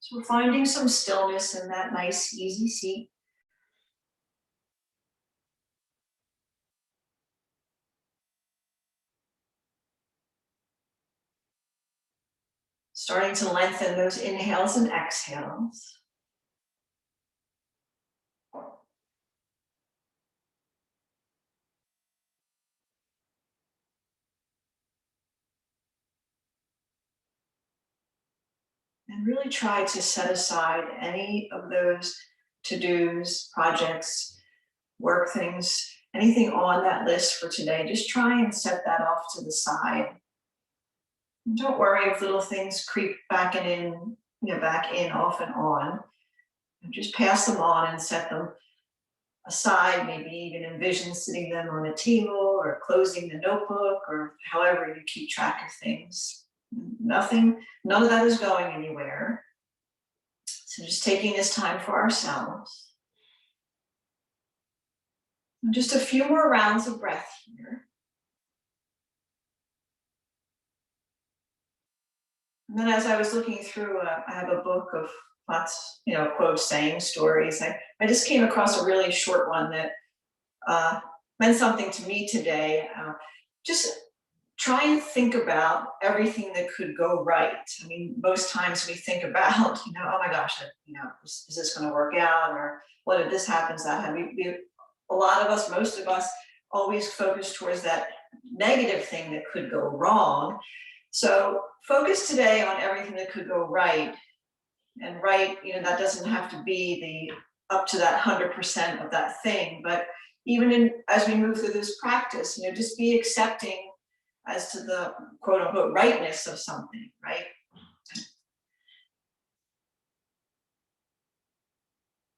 So we're finding some stillness in that nice, easy seat. Starting to lengthen those inhales and exhales. And really try to set aside any of those to-dos, projects, work things, anything on that list for today. Just try and set that off to the side. And don't worry if little things creep back in, back in off and on. And just pass them on and set them aside, maybe even envision sitting them on a table or closing the notebook or however you keep track of things. None of that is going anywhere. So just taking this time for ourselves. And just a few more rounds of breath here. And then as I was looking through, I have a book of lots, quotes, saying, stories. I just came across a really short one that meant something to me today. Just try and think about everything that could go right. I mean, most times we think about, oh my gosh, is this going to work out? Or what if this happens, that happens? A lot of us, most of us, always focus towards that negative thing that could go wrong. So focus today on everything that could go right. And right, that doesn't have to be up to that 100% of that thing, but even as we move through this practice, just be accepting as to the quote unquote rightness of something, right?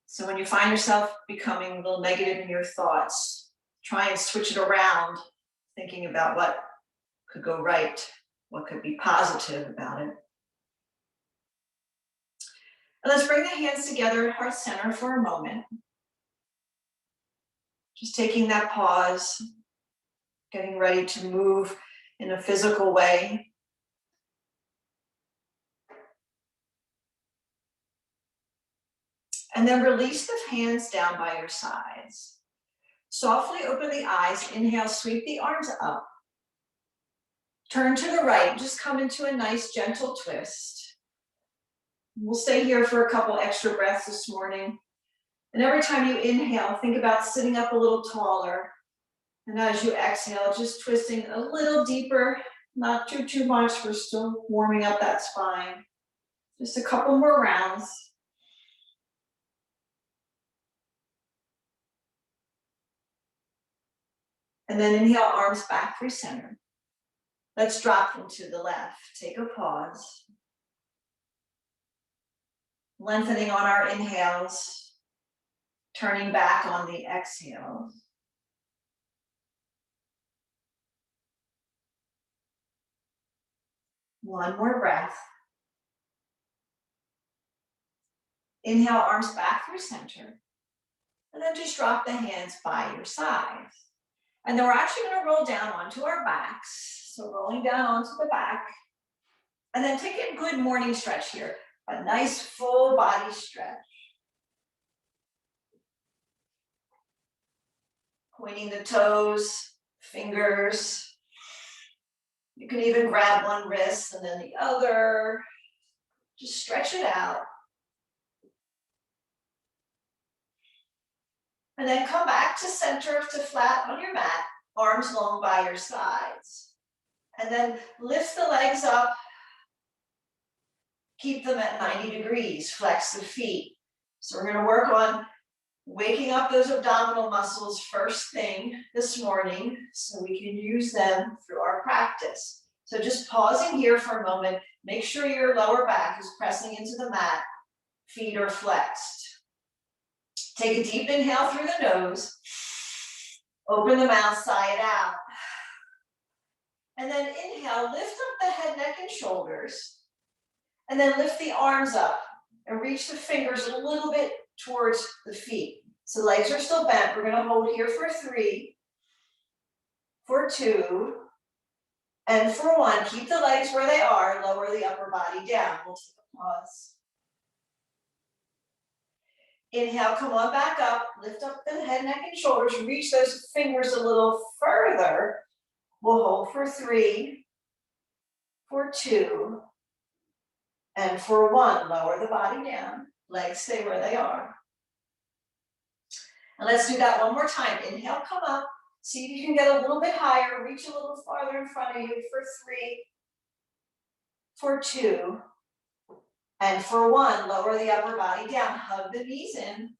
So when you find yourself becoming a little negative in your thoughts, try and switch it around, thinking about what could go right, what could be positive about it. And let's bring the hands together at heart center for a moment. Just taking that pause, getting ready to move in a physical way. And then release the hands down by your sides. Softly open the eyes. Inhale, sweep the arms up. Turn to the right. Just come into a nice gentle twist. We'll stay here for a couple extra breaths this morning. And every time you inhale, think about sitting up a little taller. And as you exhale, just twisting a little deeper, not too much. We're still warming up that spine. Just a couple more rounds. And then inhale, arms back, recenter. Let's drop them to the left. Take a pause. Lengthening on our inhales, turning back on the exhales. One more breath. Inhale, arms back through center. And then just drop the hands by your sides. And then we're actually going to roll down onto our backs. So rolling down onto the back. And then take a good morning stretch here. A nice full body stretch. Pointing the toes, fingers. You can even grab one wrist and then the other. Just stretch it out. And then come back to center, to flat on your mat, arms long by your sides. And then lift the legs up. Keep them at 90 degrees, flex the feet. So we're going to work on waking up those abdominal muscles first thing this morning so we can use them through our practice. So just pausing here for a moment, make sure your lower back is pressing into the mat, feet are flexed. Take a deep inhale through the nose, open the mouth, sigh it out. And then inhale, lift up the head, neck, and shoulders. And then lift the arms up and reach the fingers a little bit towards the feet. So legs are still bent. We're going to hold here for 3, for 2, and for 1. Keep the legs where they are. Lower the upper body down. We'll take a pause. Inhale, come on back up, lift up the head, neck, and shoulders, reach those fingers a little further. We'll hold for 3, for 2, and for 1. Lower the body down, legs stay where they are. And let's do that one more time. Inhale, come up, see if you can get a little bit higher, reach a little farther in front of you for 3, for 2, and for 1. Lower the upper body down, hug the knees in.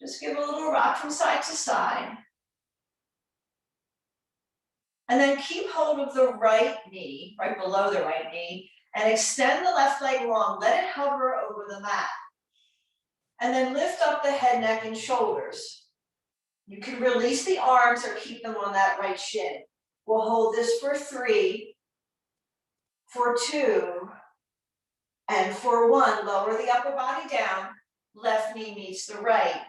Just give a little rock from side to side. And then keep hold of the right knee, right below the right knee, and extend the left leg long. Let it hover over the mat. And then lift up the head, neck, and shoulders. You can release the arms or keep them on that right shin. We'll hold this for 3, for 2, and for 1. Lower the upper body down. Left knee meets the right.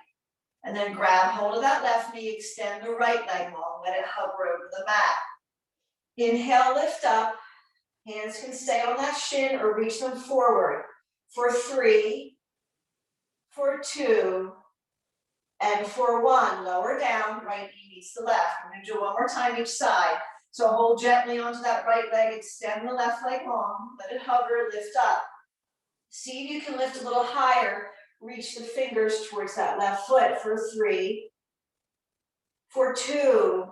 And then grab hold of that left knee, extend the right leg long, let it hover over the mat. Inhale, lift up. Hands can stay on that shin or reach them forward. For 3, for 2, and for 1. Lower down, right knee meets the left. We're gonna do one more time each side. So hold gently onto that right leg, extend the left leg long, let it hover, lift up. See if you can lift a little higher. Reach the fingers towards that left foot for 3, for 2,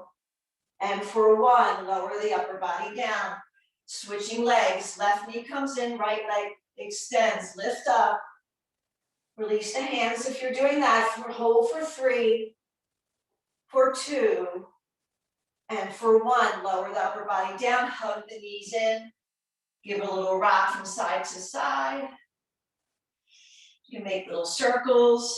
and for 1. Lower the upper body down. Switching legs, left knee comes in, right leg extends, lift up. Release the hands if you're doing that. Hold for 3, for 2, and for 1. Lower the upper body down, hug the knees in. Give a little rock from side to side. You make little circles.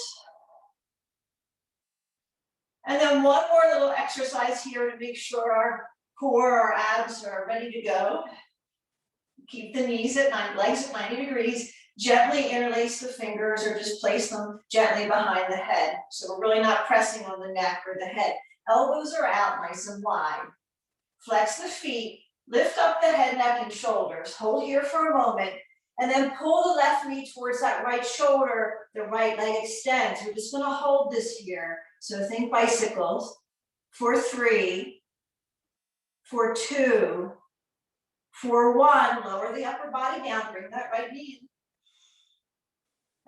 And then one more little exercise here to make sure our core, our abs are ready to go. Keep the knees at 90, legs at 90 degrees. Gently interlace the fingers or just place them gently behind the head. So we're really not pressing on the neck or the head. Elbows are out nice and wide. Flex the feet, lift up the head, neck, and shoulders. Hold here for a moment. And then pull the left knee towards that right shoulder, the right leg extends. We're just gonna hold this here. So think bicycles. For 3, for 2, for 1, lower the upper body down, bring that right knee in.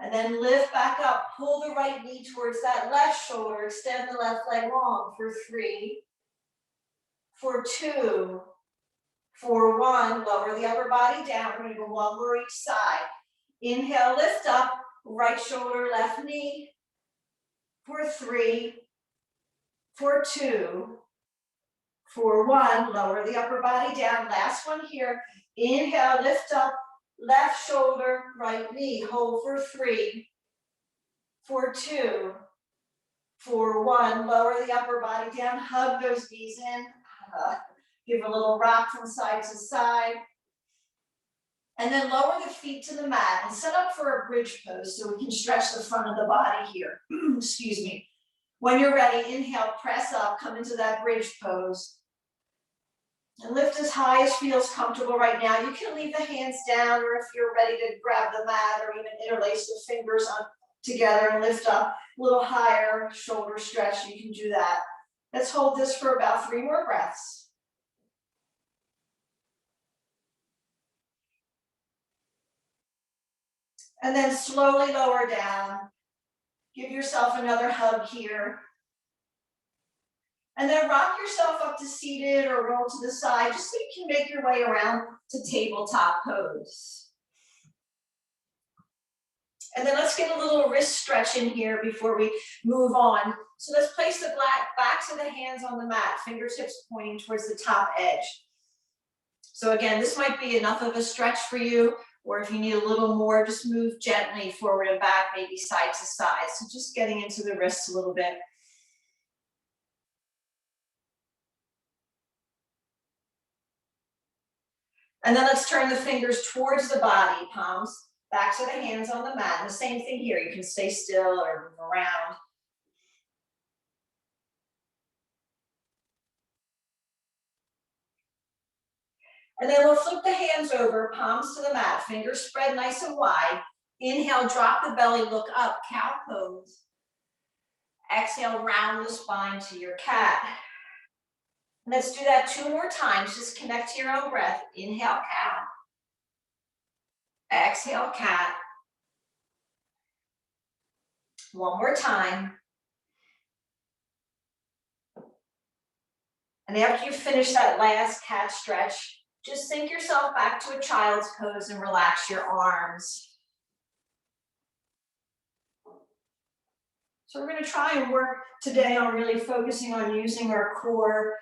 And then lift back up, pull the right knee towards that left shoulder, extend the left leg long for 3, for 2, for 1, lower the upper body down. We're gonna go one more each side. Inhale, lift up, right shoulder, left knee. For 3, for 2, for 1, lower the upper body down. Last one here. Inhale, lift up, left shoulder, right knee. Hold for 3, for 2, for 1. Lower the upper body down. Hug those knees in. Give a little rock from side to side. And then lower the feet to the mat and set up for a bridge pose so we can stretch the front of the body here. Excuse me. When you're ready, inhale, press up, come into that bridge pose. And lift as high as feels comfortable right now. You can leave the hands down, or if you're ready to grab the mat or even interlace the fingers on together and lift up a little higher, shoulder stretch, you can do that. Let's hold this for about 3 more breaths. And then slowly lower down. Give yourself another hug here. And then rock yourself up to seated or roll to the side, just so you can make your way around to tabletop pose. And then let's get a little wrist stretch in here before we move on. So let's place the backs of the hands on the mat, fingertips pointing towards the top edge. So again, this might be enough of a stretch for you, or if you need a little more, just move gently forward and back, maybe side to side. So just getting into the wrists a little bit. And then let's turn the fingers towards the body, palms, backs of the hands on the mat. And the same thing here, you can stay still or move around. And then we'll flip the hands over, palms to the mat, fingers spread nice and wide. Inhale, drop the belly, look up, cow pose. Exhale, round the spine to your cat. Let's do that 2 more times. Just connect to your own breath. Inhale, cow. Exhale, cat. 1 more time. And after you finish that last cat stretch, just sink yourself back to a child's pose and relax your arms. So we're going to try and work today on really focusing on using our core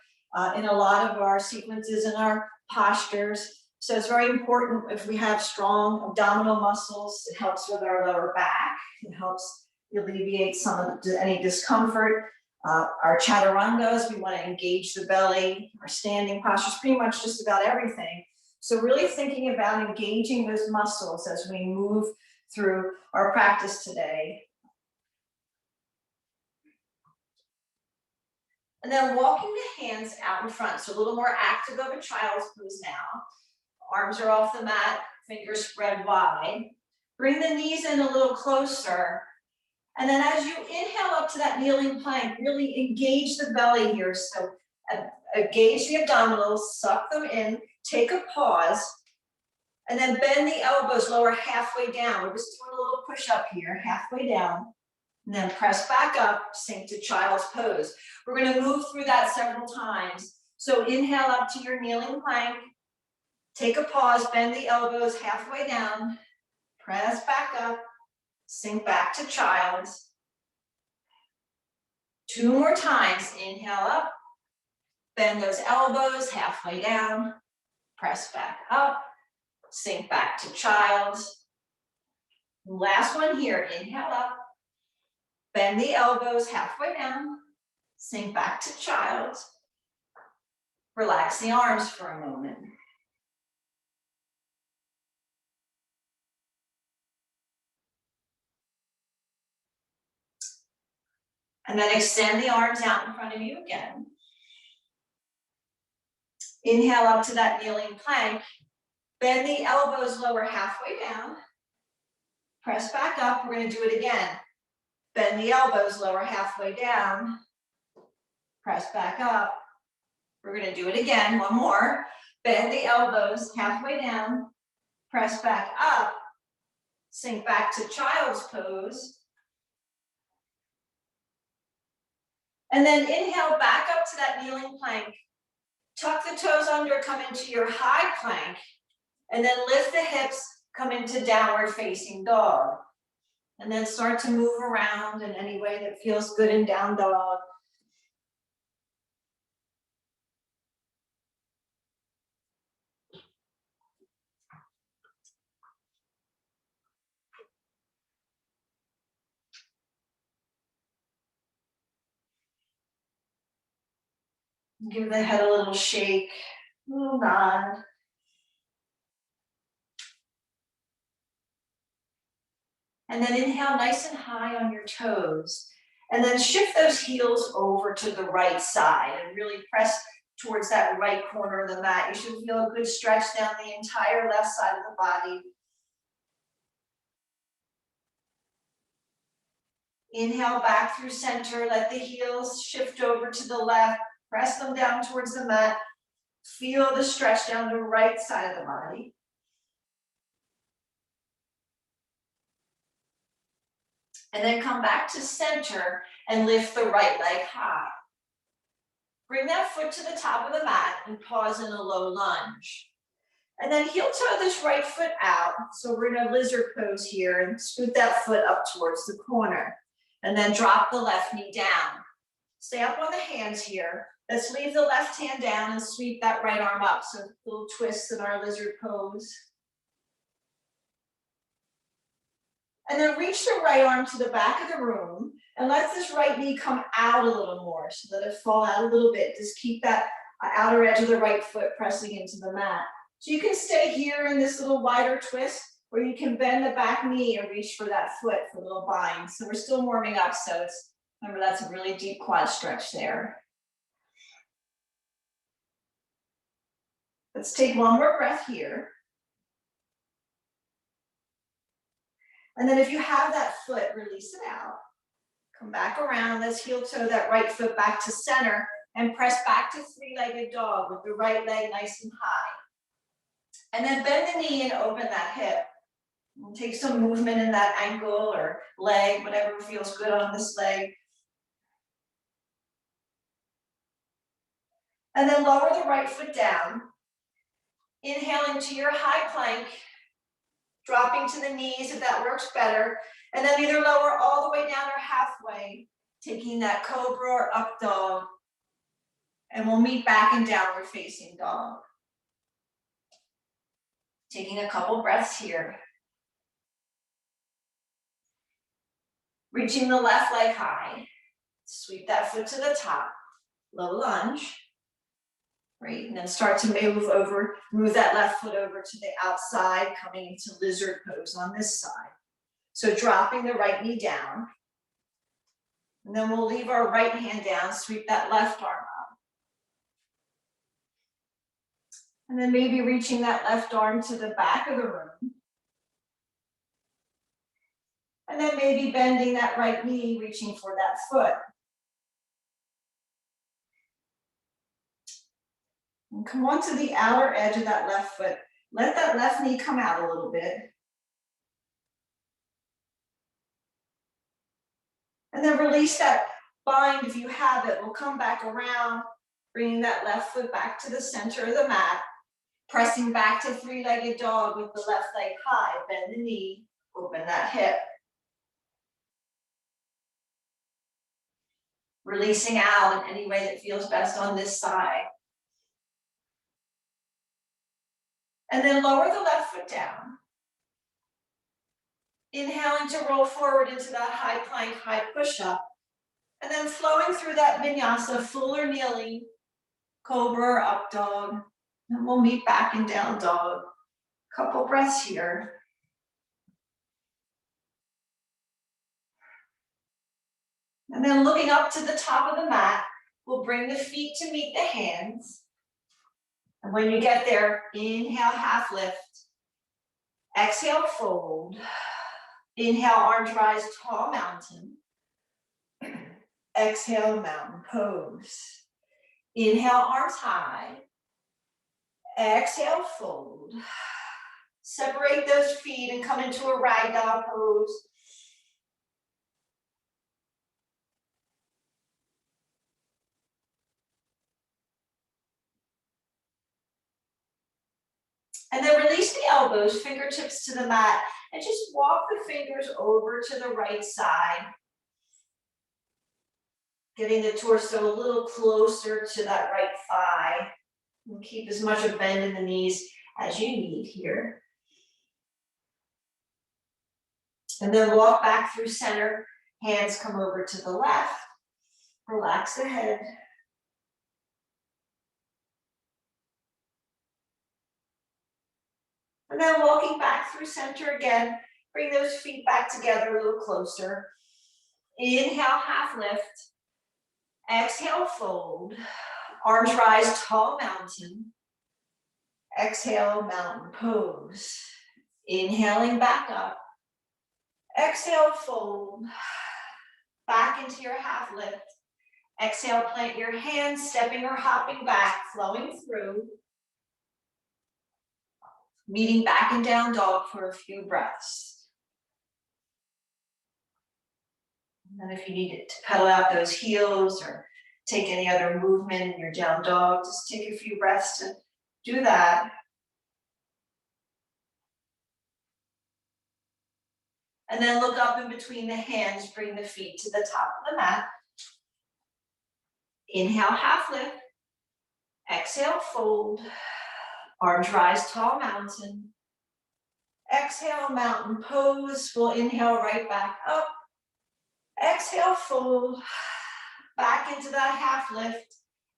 in a lot of our sequences and our postures. So it's very important if we have strong abdominal muscles. It helps with our lower back. It helps alleviate some of any discomfort. Our chaturangas, we want to engage the belly. Our standing postures, pretty much just about everything. So really thinking about engaging those muscles as we move through our practice today. And then walking the hands out in front, so a little more active of a child's pose now. Arms are off the mat, fingers spread wide. Bring the knees in a little closer. And then as you inhale up to that kneeling plank, really engage the belly here. So engage the abdominals, suck them in, take a pause, and then bend the elbows, lower halfway down. We're just doing a little push up here, halfway down. And then press back up, sink to child's pose. We're going to move through that several times. So inhale up to your kneeling plank. Take a pause, bend the elbows halfway down. Press back up, sink back to child's. 2 more times. Inhale up, bend those elbows halfway down. Press back up, sink back to child's. Last one here. Inhale up. Bend the elbows halfway down, sink back to child's. Relax the arms for a moment. And then extend the arms out in front of you again. Inhale up to that kneeling plank. Bend the elbows lower halfway down. Press back up. We're going to do it again. Bend the elbows lower halfway down. Press back up. We're going to do it again. 1 more. Bend the elbows halfway down. Press back up. Sink back to child's pose. And then inhale back up to that kneeling plank. Tuck the toes under, come into your high plank. And then lift the hips, come into downward facing dog. And then start to move around in any way that feels good in down dog. Give the head a little shake, a little nod. And then inhale nice and high on your toes. And then shift those heels over to the right side and really press towards that right corner of the mat. You should feel a good stretch down the entire left side of the body. Inhale back through center, let the heels shift over to the left, press them down towards the mat. Feel the stretch down the right side of the body. And then come back to center and lift the right leg high. Bring that foot to the top of the mat and pause in a low lunge. And then heel toe this right foot out. So we're in a lizard pose here and scoot that foot up towards the corner. And then drop the left knee down. Stay up on the hands here. Let's leave the left hand down and sweep that right arm up. So little twists in our lizard pose. And then reach the right arm to the back of the room and let this right knee come out a little more so that it fall out a little bit. Just keep that outer edge of the right foot pressing into the mat. So you can stay here in this little wider twist, or you can bend the back knee and reach for that foot for a little bind. So we're still warming up. So remember, that's a really deep quad stretch there. Let's take one more breath here. And then if you have that foot, release it out. Come back around, let's heel toe that right foot back to center and press back to three-legged dog with the right leg nice and high. And then bend the knee and open that hip. And take some movement in that ankle or leg, whatever feels good on this leg. And then lower the right foot down. Inhaling to your high plank, dropping to the knees if that works better. And then either lower all the way down or halfway, taking that cobra or up dog. And we'll meet back in downward facing dog. Taking a couple breaths here. Reaching the left leg high. Sweep that foot to the top. Low lunge. Great, and then start to move that left foot over to the outside, coming into lizard pose on this side. So dropping the right knee down. And then we'll leave our right hand down, sweep that left arm up. And then maybe reaching that left arm to the back of the room. And then maybe bending that right knee, reaching for that foot. And come on to the outer edge of that left foot. Let that left knee come out a little bit. And then release that bind if you have it. We'll come back around, bringing that left foot back to the center of the mat. Pressing back to three-legged dog with the left leg high. Bend the knee, open that hip. Releasing out in any way that feels best on this side. And then lower the left foot down. Inhaling to roll forward into that high plank, high push-up. And then flowing through that vinyasa, full or kneeling, cobra or up dog. And we'll meet back in down dog. Couple breaths here. And then looking up to the top of the mat, we'll bring the feet to meet the hands. And when you get there, inhale, half lift. Exhale, fold. Inhale, arms rise, tall mountain. Exhale, mountain pose. Inhale, arms high. Exhale, fold. Separate those feet and come into a ragdoll pose. And then release the elbows, fingertips to the mat, and just walk the fingers over to the right side. Getting the torso a little closer to that right thigh. And keep as much of bend in the knees as you need here. And then walk back through center. Hands come over to the left. Relax the head. And then walking back through center again. Bring those feet back together a little closer. Inhale, half lift. Exhale, fold. Arms rise, tall mountain. Exhale, mountain pose. Inhaling back up. Exhale, fold. Back into your half lift. Exhale, plant your hands, stepping or hopping back, flowing through. Meeting back in down dog for a few breaths. And then if you need to pedal out those heels or take any other movement in your down dog, just take a few breaths to do that. And then look up in between the hands, bring the feet to the top of the mat. Inhale, half lift. Exhale, fold. Arms rise, tall mountain. Exhale, mountain pose. We'll inhale right back up. Exhale, fold. Back into that half lift.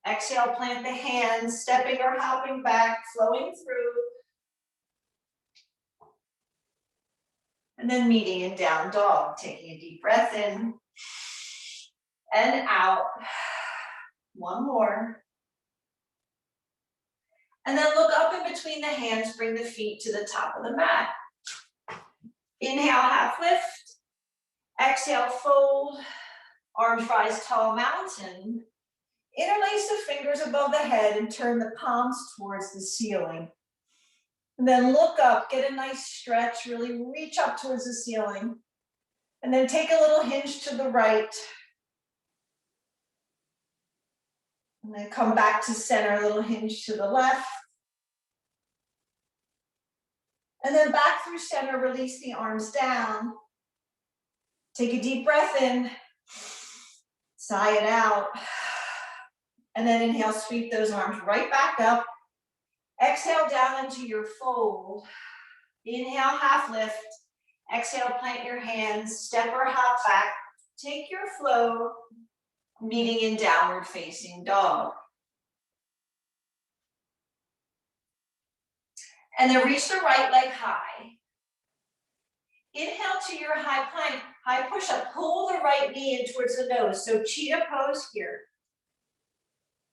Exhale, plant the hands, stepping or hopping back, flowing through. And then meeting in down dog, taking a deep breath in and out. One more. And then look up in between the hands, bring the feet to the top of the mat. Inhale, half lift. Exhale, fold. Arms rise, tall mountain. Interlace the fingers above the head and turn the palms towards the ceiling. And then look up, get a nice stretch, really reach up towards the ceiling. And then take a little hinge to the right. And then come back to center, a little hinge to the left. And then back through center, release the arms down. Take a deep breath in, sigh it out. And then inhale, sweep those arms right back up. Exhale down into your fold. Inhale, half lift. Exhale, plant your hands, step or hop back. Take your flow, meeting in downward facing dog. And then reach the right leg high. Inhale to your high plank, high push-up. Pull the right knee in towards the nose. So cheetah pose here.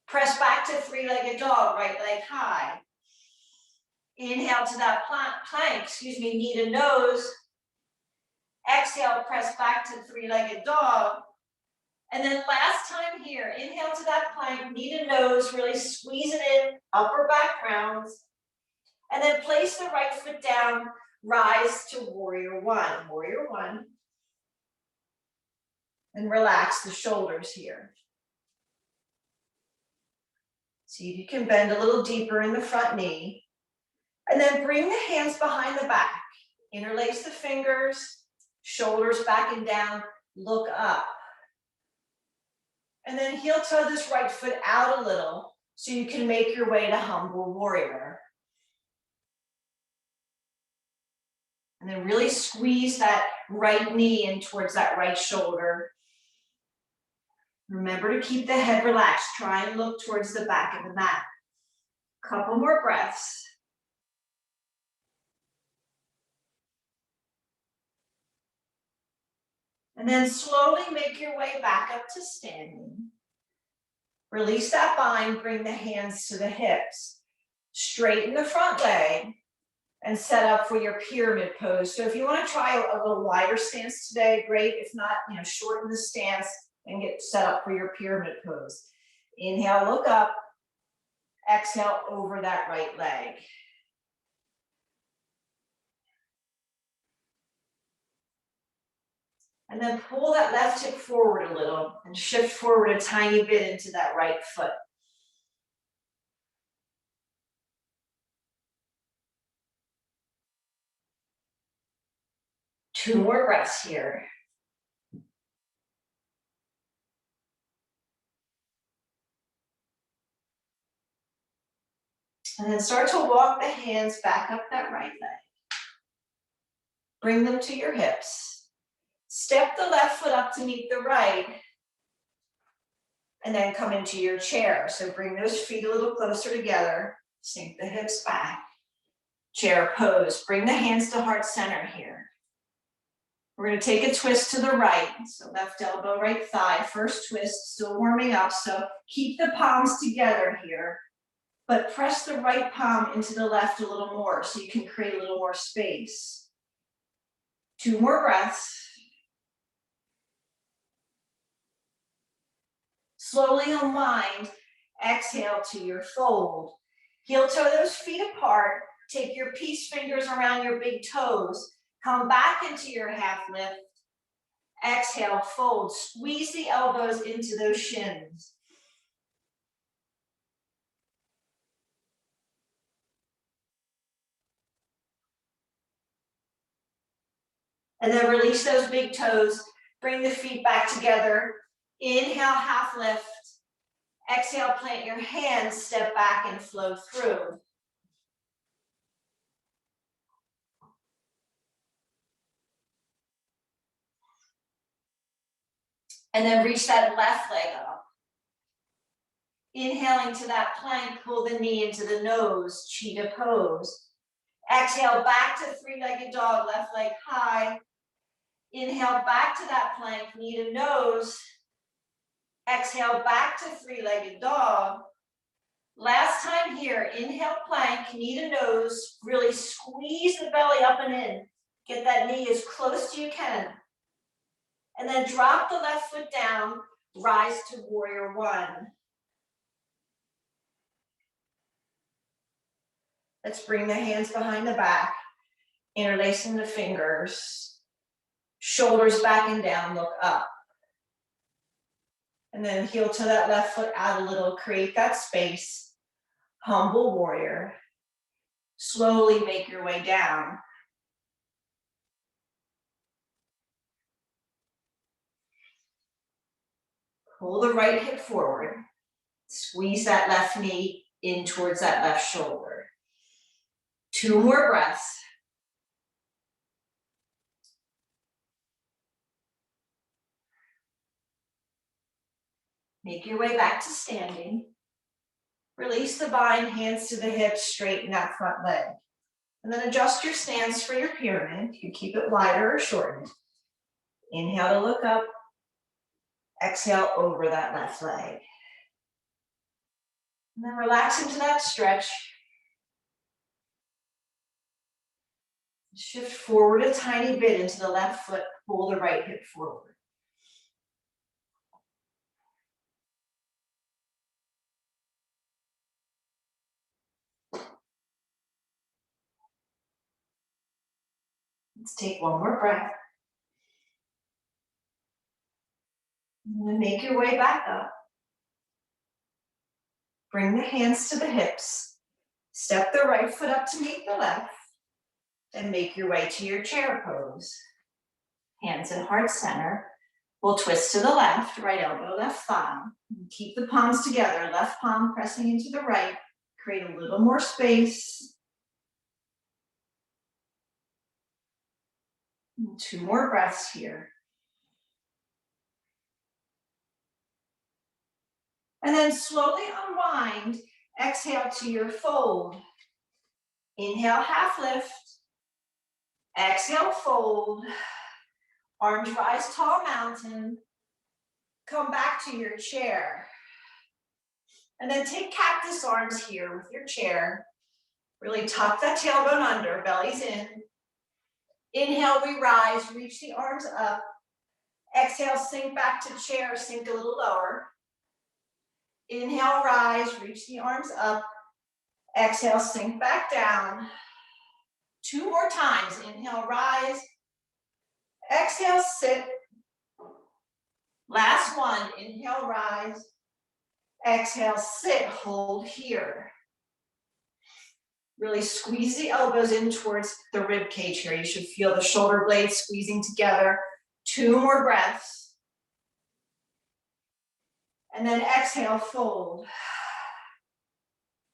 Press back to three-legged dog, right leg high. Inhale to that plank, knee to nose. Exhale, press back to three-legged dog. And then last time here, inhale to that plank, knee to nose, really squeeze it in, upper back rounds. And then place the right foot down, rise to warrior one. And relax the shoulders here. See if you can bend a little deeper in the front knee. And then bring the hands behind the back. Interlace the fingers, shoulders back and down, look up. And then heel toe this right foot out a little so you can make your way to humble warrior. And then really squeeze that right knee in towards that right shoulder. Remember to keep the head relaxed. Try and look towards the back of the mat. Couple more breaths. And then slowly make your way back up to standing. Release that bind, bring the hands to the hips. Straighten the front leg and set up for your pyramid pose. So if you want to try a little wider stance today, great. If not, shorten the stance and get set up for your pyramid pose. Inhale, look up. Exhale over that right leg. And then pull that left hip forward a little and shift forward a tiny bit into that right foot. Two more breaths here. And then start to walk the hands back up that right leg. Bring them to your hips. Step the left foot up to meet the right. And then come into your chair. So bring those feet a little closer together. Sink the hips back. Chair pose. Bring the hands to heart center here. We're going to take a twist to the right. So left elbow, right thigh. First twist, still warming up. So keep the palms together here. But press the right palm into the left a little more so you can create a little more space. Two more breaths. Slowly unwind, exhale to your fold. Heel toe those feet apart. Take your peace fingers around your big toes. Come back into your half lift. Exhale, fold. Squeeze the elbows into those shins. And then release those big toes. Bring the feet back together. Inhale, half lift. Exhale, plant your hands, step back and flow through. And then reach that left leg up. Inhaling to that plank, pull the knee into the nose, cheetah pose. Exhale, back to three-legged dog, left leg high. Inhale, back to that plank, knee to nose. Exhale, back to three-legged dog. Last time here, inhale, plank, knee to nose. Really squeeze the belly up and in. Get that knee as close as you can. And then drop the left foot down, rise to warrior one. Let's bring the hands behind the back, interlacing the fingers, shoulders back and down, look up. And then heel to that left foot out a little, create that space, humble warrior. Slowly make your way down. Pull the right hip forward. Squeeze that left knee in towards that left shoulder. 2 more breaths. Make your way back to standing. Release the bind, hands to the hips, straighten that front leg. And then adjust your stance for your pyramid. You keep it wider or shorten it. Inhale to look up. Exhale over that left leg. And then relax into that stretch. Shift forward a tiny bit into the left foot, pull the right hip forward. Let's take 1 more breath. And then make your way back up. Bring the hands to the hips. Step the right foot up to meet the left. And make your way to your chair pose. Hands in heart center. We'll twist to the left, right elbow, left thigh. Keep the palms together, left palm pressing into the right. Create a little more space. 2 more breaths here. And then slowly unwind. Exhale to your fold. Inhale, half lift. Exhale, fold. Arms rise, tall mountain. Come back to your chair. And then take cactus arms here with your chair. Really tuck that tailbone under, belly's in. Inhale, we rise, reach the arms up. Exhale, sink back to chair, sink a little lower. Inhale, rise, reach the arms up. Exhale, sink back down. 2 more times. Inhale, rise. Exhale, sit. Last one. Inhale, rise. Exhale, sit. Hold here. Really squeeze the elbows in towards the rib cage here. You should feel the shoulder blades squeezing together. 2 more breaths. And then exhale, fold.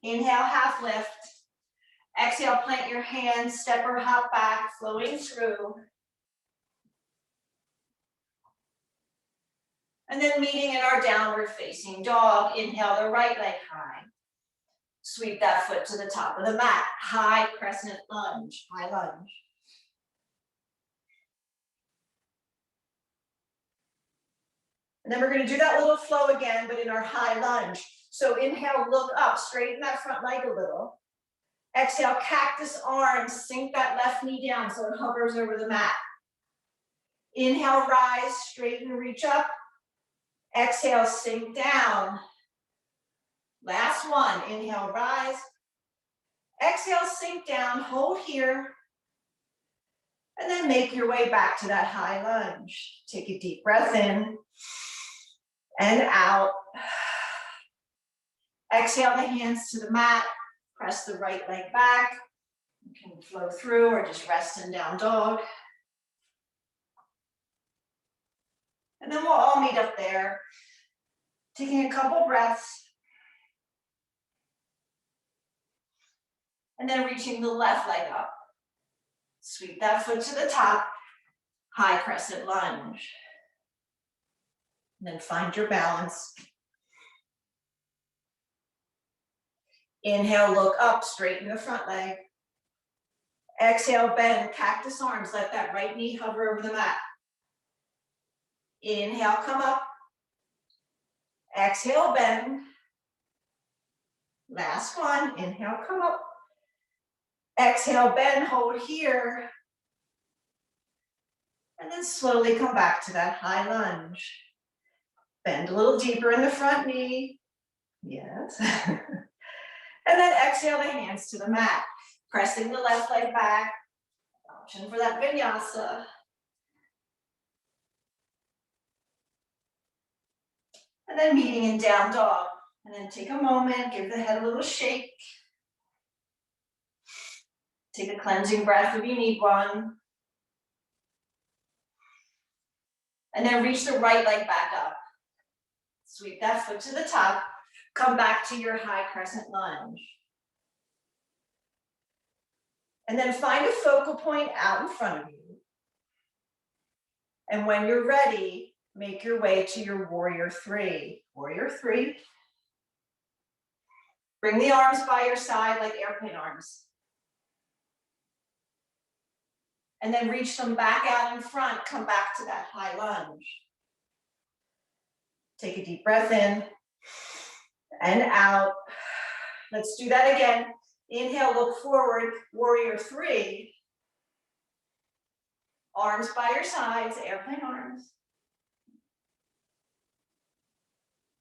Inhale, half lift. Exhale, plant your hands, step or hop back, flowing through. And then meeting in our downward facing dog. Inhale the right leg high. Sweep that foot to the top of the mat. High crescent lunge, high lunge. And then we're going to do that little flow again, but in our high lunge. So inhale, look up, straighten that front leg a little. Exhale, cactus arms, sink that left knee down so it hovers over the mat. Inhale, rise, straighten, reach up. Exhale, sink down. Last one, inhale, rise. Exhale, sink down, hold here. And then make your way back to that high lunge. Take a deep breath in and out. Exhale the hands to the mat. Press the right leg back. You can flow through or just rest in down dog. And then we'll all meet up there. Taking a couple breaths. And then reaching the left leg up. Sweep that foot to the top. High crescent lunge. And then find your balance. Inhale, look up, straighten the front leg. Exhale, bend, cactus arms. Let that right knee hover over the mat. Inhale, come up. Exhale, bend. Last one. Inhale, come up. Exhale, bend, hold here. And then slowly come back to that high lunge. Bend a little deeper in the front knee. Yes. And then exhale the hands to the mat. Pressing the left leg back. Option for that vinyasa. And then meeting in down dog. And then take a moment, give the head a little shake. Take a cleansing breath if you need one. And then reach the right leg back up. Sweep that foot to the top. Come back to your high crescent lunge. And then find a focal point out in front of you. And when you're ready, make your way to your warrior three. Warrior three. Bring the arms by your side like airplane arms. And then reach them back out in front, come back to that high lunge. Take a deep breath in and out. Let's do that again. Inhale, look forward, warrior three. Arms by your sides, airplane arms.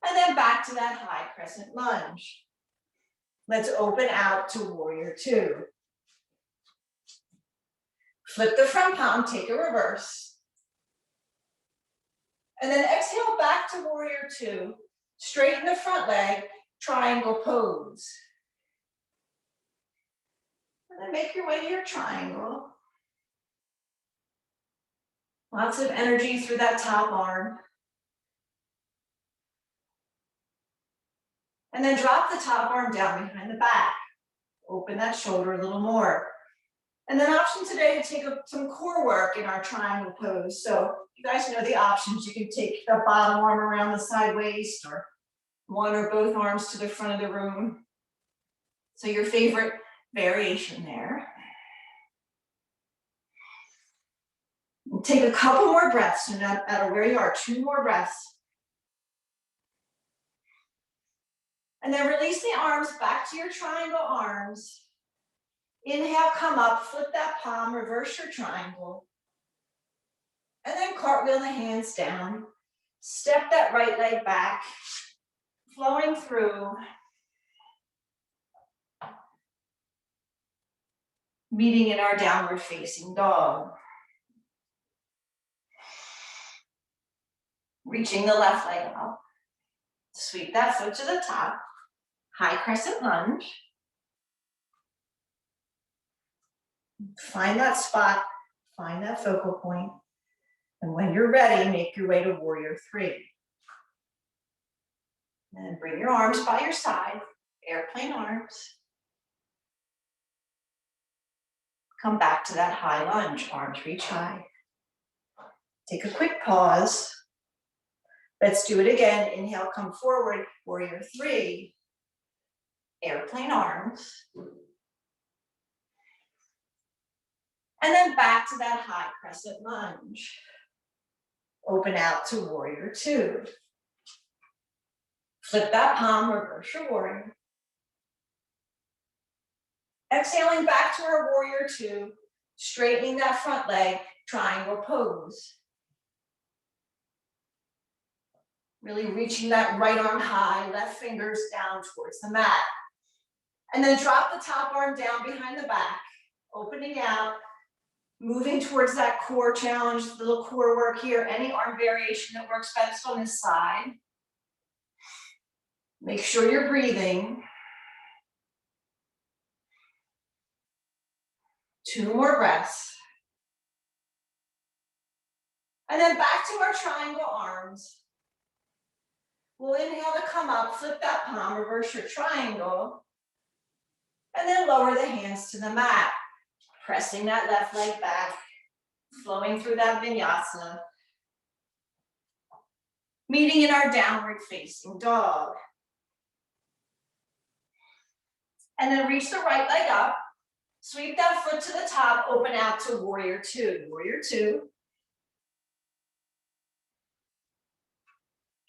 And then back to that high crescent lunge. Let's open out to warrior two. Flip the front palm, take a reverse. And then exhale back to warrior two. Straighten the front leg, triangle pose. And then make your way to your triangle. Lots of energy through that top arm. And then drop the top arm down behind the back. Open that shoulder a little more. And then option today to take some core work in our triangle pose. So you guys know the options. You can take the bottom arm around the side waist or one or both arms to the front of the room. So your favorite variation there. Take a couple more breaths, no matter where you are, 2 more breaths. And then release the arms back to your triangle arms. Inhale, come up, flip that palm, reverse your triangle. And then cartwheel the hands down. Step that right leg back, flowing through. Meeting in our downward facing dog. Reaching the left leg up. Sweep that foot to the top. High crescent lunge. Find that spot, find that focal point. And when you're ready, make your way to warrior three. And bring your arms by your side, airplane arms. Come back to that high lunge, arms reach high. Take a quick pause. Let's do it again. Inhale, come forward, warrior three. Airplane arms. And then back to that high crescent lunge. Open out to warrior two. Flip that palm, reverse your warrior. Exhaling back to our warrior two, straightening that front leg, triangle pose. Really reaching that right arm high, left fingers down towards the mat. And then drop the top arm down behind the back, opening out, moving towards that core challenge, little core work here, any arm variation that works best on this side. Make sure you're breathing. 2 more breaths. And then back to our triangle arms. We'll inhale to come up, flip that palm, reverse your triangle. And then lower the hands to the mat. Pressing that left leg back, flowing through that vinyasa. Meeting in our downward facing dog. And then reach the right leg up, sweep that foot to the top, open out to warrior two. Warrior two.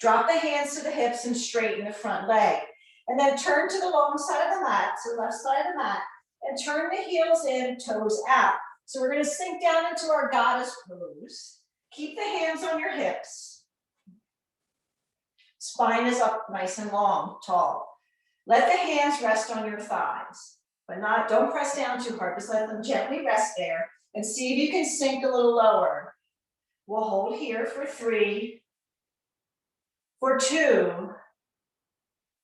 Drop the hands to the hips and straighten the front leg. And then turn to the long side of the mat, to the left side of the mat, and turn the heels in, toes out. So we're gonna sink down into our goddess pose. Keep the hands on your hips. Spine is up nice and long, tall. Let the hands rest on your thighs, but don't press down too hard. Just let them gently rest there and see if you can sink a little lower. We'll hold here for 3, for 2,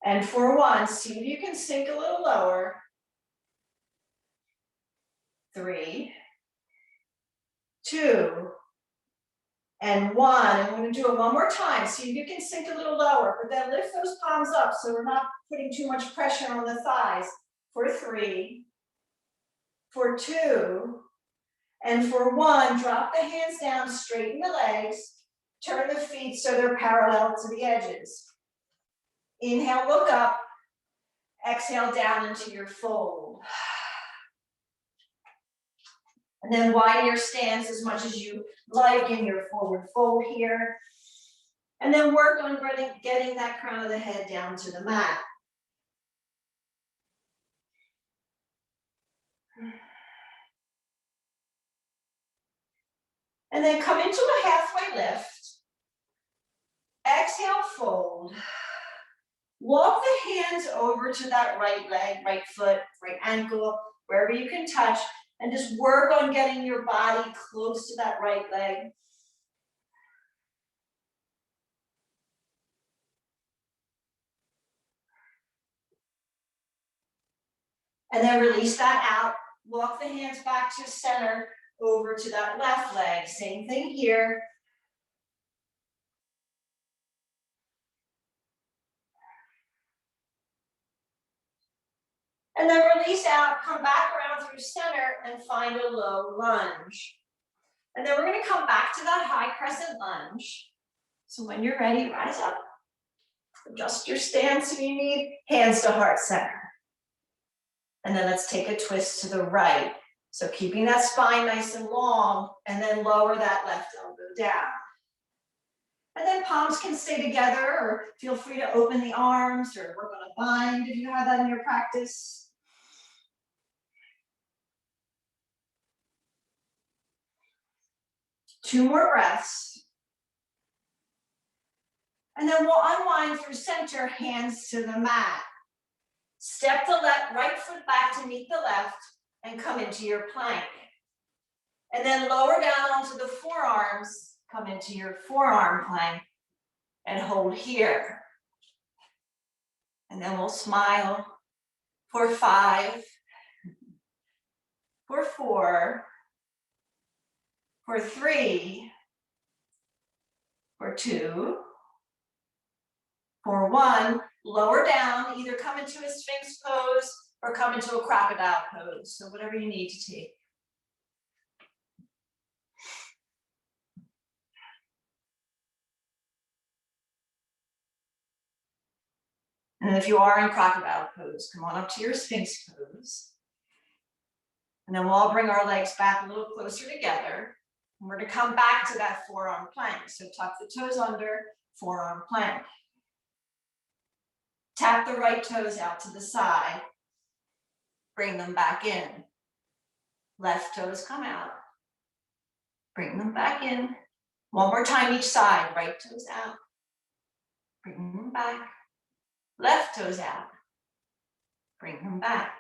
and for 1. See if you can sink a little lower. 3, 2, and 1. And we're going to do it one more time. See if you can sink a little lower, but then lift those palms up so we're not putting too much pressure on the thighs. For 3, for 2, and for 1. Drop the hands down, straighten the legs, turn the feet so they're parallel to the edges. Inhale, look up. Exhale down into your fold. And then widen your stance as much as you like in your forward fold here. And then work on getting that crown of the head down to the mat. And then come into a halfway lift. Exhale, fold. Walk the hands over to that right leg, right foot, right ankle, wherever you can touch, and just work on getting your body close to that right leg. And then release that out. Walk the hands back to center, over to that left leg. Same thing here. And then release out, come back around through center and find a low lunge. And then we're going to come back to that high crescent lunge. So when you're ready, rise up. Adjust your stance if you need. Hands to heart center. And then let's take a twist to the right. So keeping that spine nice and long, and then lower that left elbow down. And then palms can stay together, or feel free to open the arms, or work on a bind if you have that in your practice. Two more breaths. And then we'll unwind through center, hands to the mat. Step the right foot back to meet the left and come into your plank. And then lower down onto the forearms, come into your forearm plank and hold here. And then we'll smile for 5, for 4, for 3, for 2, for 1. Lower down, either come into a Sphinx pose or come into a crocodile pose. So whatever you need to take. And if you are in crocodile pose, come on up to your Sphinx pose. And then we'll all bring our legs back a little closer together. And we're going to come back to that forearm plank. So tuck the toes under, forearm plank. Tap the right toes out to the side. Bring them back in. Left toes come out. Bring them back in. One more time each side. Right toes out. Bring them back. Left toes out. Bring them back.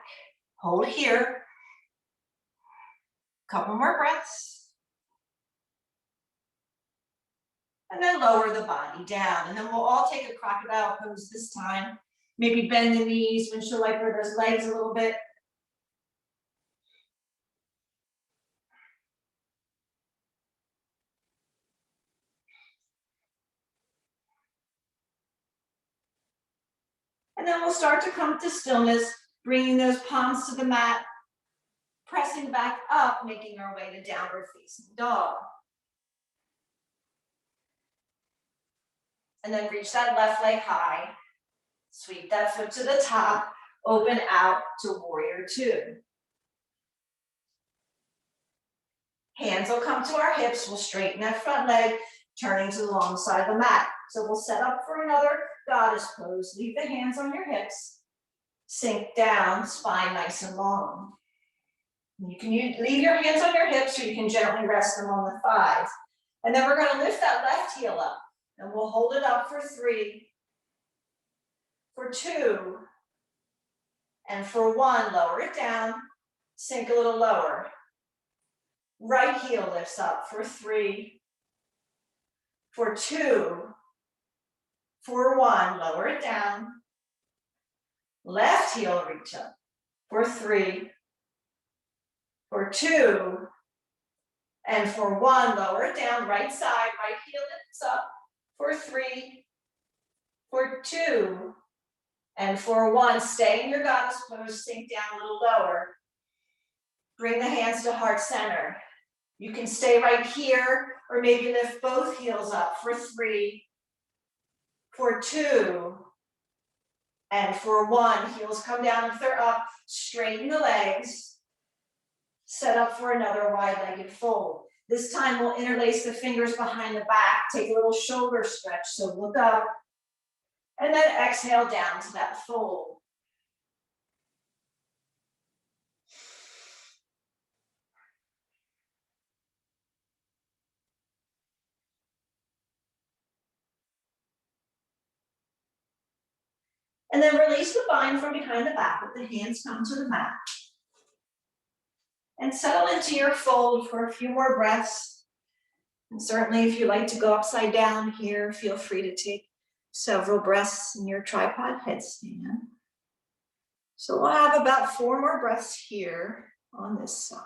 Hold here. Couple more breaths. And then lower the body down. And then we'll all take a crocodile pose this time. Maybe bend the knees, windshield wiper those legs a little bit. And then we'll start to come to stillness, bringing those palms to the mat, pressing back up, making our way to downward facing dog. And then reach that left leg high, sweep that foot to the top, open out to warrior 2. Hands will come to our hips, we'll straighten that front leg, turning to the long side of the mat. So we'll set up for another goddess pose. Leave the hands on your hips, sink down, spine nice and long. You can leave your hands on your hips or you can gently rest them on the thighs. And then we're gonna lift that left heel up, and we'll hold it up for 3, for 2, and for 1, lower it down, sink a little lower. Right heel lifts up for 3, for 2, for 1, lower it down. Left heel reach up for 3, for 2, and for 1, lower it down, right side, right heel lifts up for 3, for 2, and for 1, stay in your goddess pose, sink down a little lower. Bring the hands to heart center. You can stay right here, or maybe lift both heels up for 3, for 2, and for 1. Heels come down if they're up, straighten the legs. Set up for another wide-legged fold. This time we'll interlace the fingers behind the back, take a little shoulder stretch, so look up, and then exhale down to that fold. And then release the bind from behind the back, let the hands come to the mat. And settle into your fold for a few more breaths. And certainly if you like to go upside down here, feel free to take several breaths in your tripod headstand. So we'll have about 4 more breaths here on this side.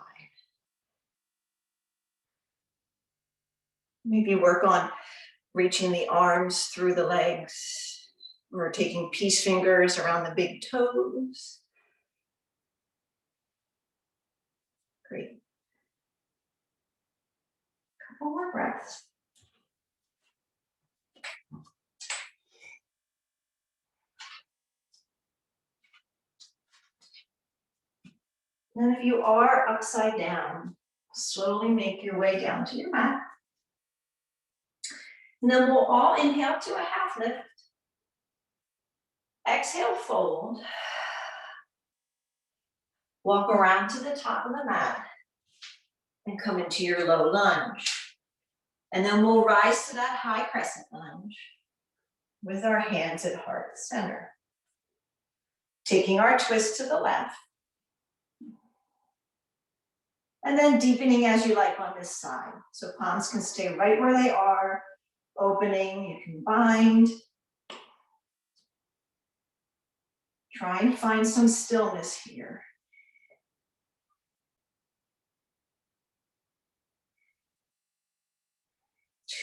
Maybe work on reaching the arms through the legs. We're taking peace fingers around the big toes. Great. Couple more breaths. Then if you are upside down, slowly make your way down to your mat. And then we'll all inhale to a half lift. Exhale, fold. Walk around to the top of the mat and come into your low lunge. And then we'll rise to that high crescent lunge with our hands at heart center. Taking our twist to the left. And then deepening as you like on this side. So palms can stay right where they are. Opening, you can bind. Try and find some stillness here.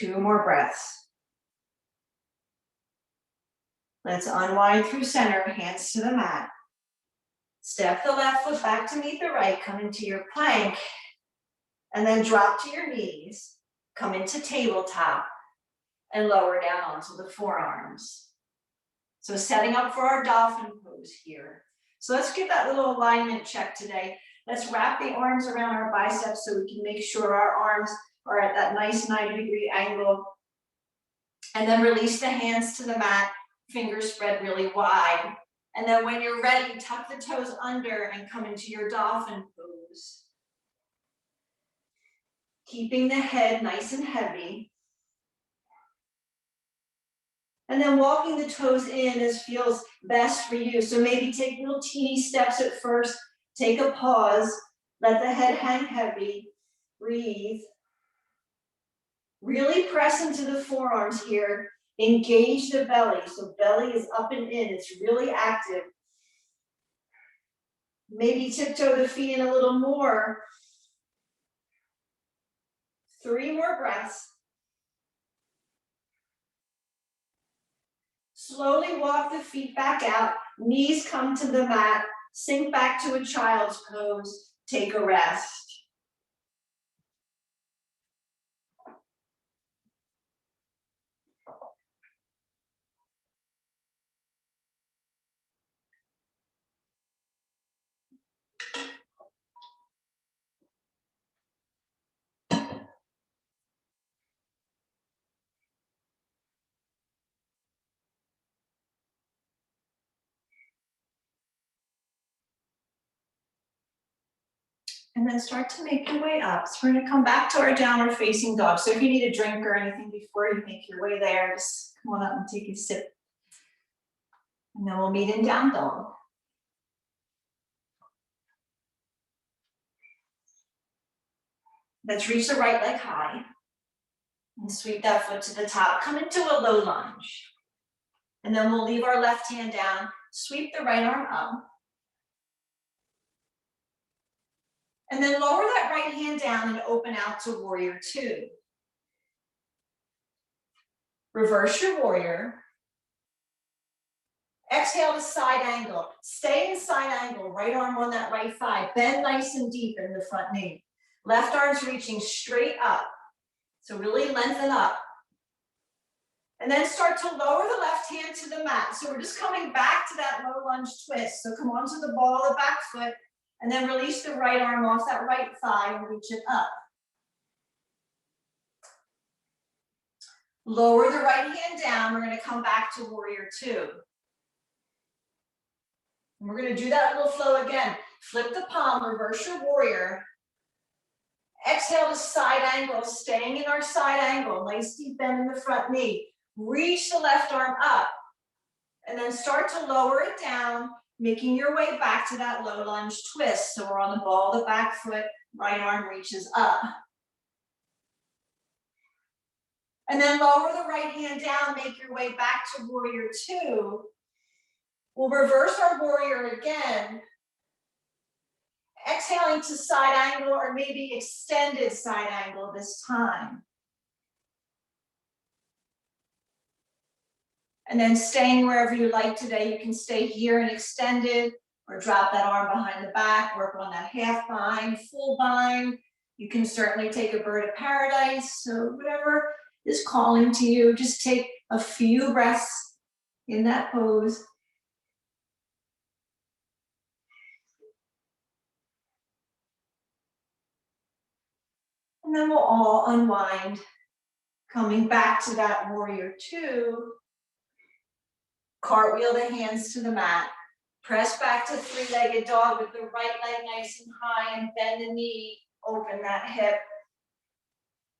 Two more breaths. Let's unwind through center, hands to the mat. Step the left foot back to meet the right, come into your plank, and then drop to your knees, come into tabletop, and lower down onto the forearms. So setting up for our dolphin pose here. So let's give that little alignment check today. Let's wrap the arms around our biceps so we can make sure our arms are at that nice 90-degree angle. And then release the hands to the mat, fingers spread really wide. And then when you're ready, tuck the toes under and come into your dolphin pose. Keeping the head nice and heavy. And then walking the toes in as feels best for you. So maybe take little teeny steps at first, take a pause, let the head hang heavy, breathe. Really press into the forearms here, engage the belly. So belly is up and in, it's really active. Maybe tiptoe the feet in a little more. 3 more breaths. Slowly walk the feet back out, knees come to the mat, sink back to a child's pose, take a rest. And then start to make your way up. So we're gonna come back to our downward facing dog. So if you need a drink or anything before you make your way there, just come on up and take a sip. And then we'll meet in down dog. Let's reach the right leg high. And sweep that foot to the top. Come into a low lunge. And then we'll leave our left hand down, sweep the right arm up. And then lower that right hand down and open out to warrior two. Reverse your warrior. Exhale to side angle. Stay in side angle, right arm on that right thigh. Bend nice and deep in the front knee. Left arm's reaching straight up. So really lengthen up. And then start to lower the left hand to the mat. So we're just coming back to that low lunge twist. So come onto the ball of the back foot and then release the right arm off that right thigh and reach it up. Lower the right hand down. We're going to come back to warrior two. And we're going to do that little flow again. Flip the palm, reverse your warrior. Exhale to side angle, staying in our side angle. Nice deep bend in the front knee. Reach the left arm up. And then start to lower it down, making your way back to that low lunge twist. So we're on the ball of the back foot, right arm reaches up. And then lower the right hand down, make your way back to warrior two. We'll reverse our warrior again. Exhaling to side angle or maybe extended side angle this time. And then staying wherever you like today, you can stay here and extended or drop that arm behind the back, work on that half bind, full bind. You can certainly take a bird of paradise. So whatever is calling to you, just take a few breaths in that pose. And then we'll all unwind, coming back to that warrior two. Cartwheel the hands to the mat. Press back to three-legged dog with the right leg nice and high and bend the knee, open that hip.